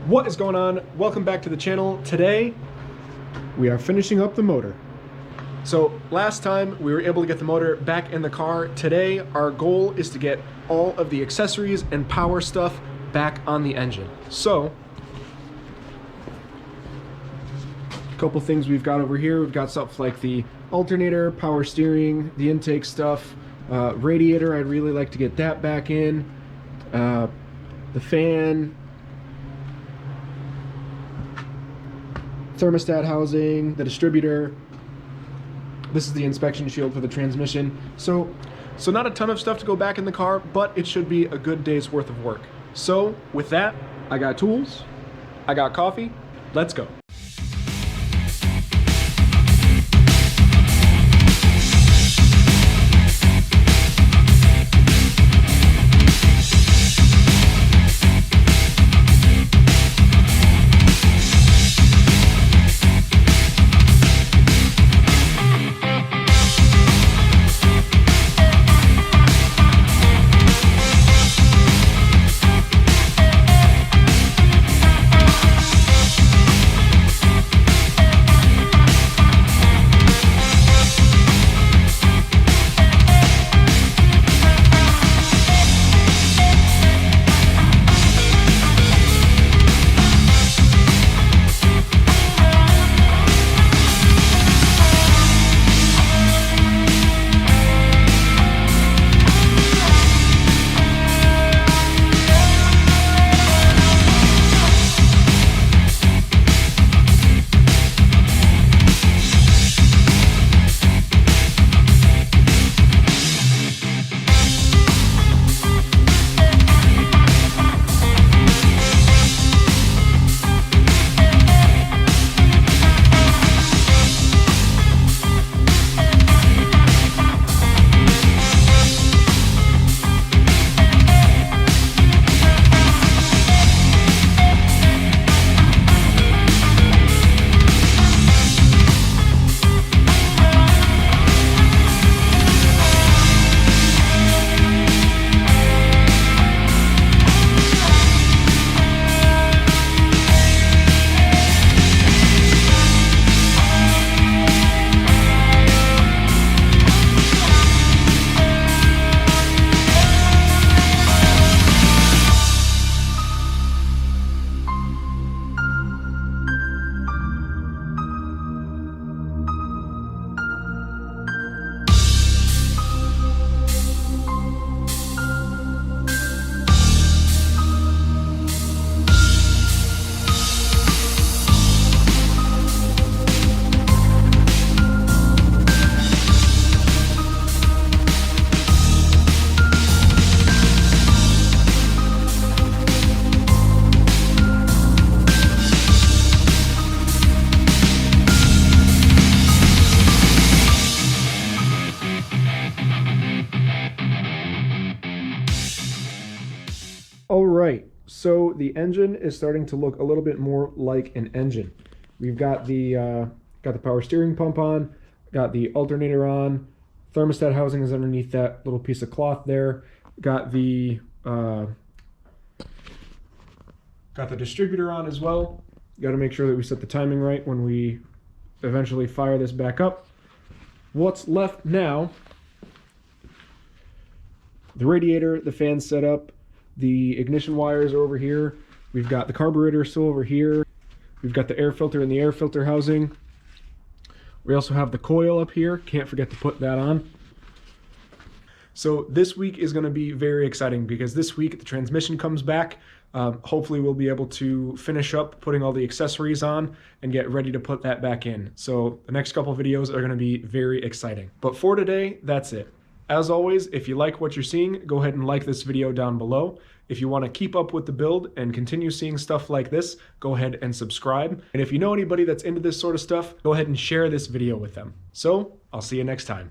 What is going on? Welcome back to the channel. Today we are finishing up the motor. So last time we were able to get the motor back in the car. Today our goal is to get all of the accessories and power stuff back on the engine. So a couple things we've got over here. We've got stuff like the alternator, power steering, the intake stuff, radiator. I'd really like to get that back in, the fan, thermostat housing, the distributor. This is the inspection shield for the transmission. So not a ton of stuff to go back in the car, but it should be a good day's worth of work. So with that, I got tools, I got coffee, let's go. All right, so the engine is starting to look a little bit more like an engine. We've got the power steering pump on, got the alternator on, thermostat housing is underneath that little piece of cloth there. Got the distributor on as well. Got to make sure that we set the timing right when we eventually fire this back up. What's left now? The radiator, the fan set up. The ignition wires are over here. We've got the carburetor still over here. We've got the air filter and the air filter housing. We also have the coil up here. Can't forget to put that on. So this week is going to be very exciting because this week the transmission comes back. Hopefully we'll be able to finish up putting all the accessories on and get ready to put that back in. So the next couple videos are going to be very exciting. But for today, that's it. As always, if you like what you're seeing, go ahead and like this video down below. If you want to keep up with the build and continue seeing stuff like this, go ahead and subscribe. And if you know anybody that's into this sort of stuff, go ahead and share this video with them. So, I'll see you next time.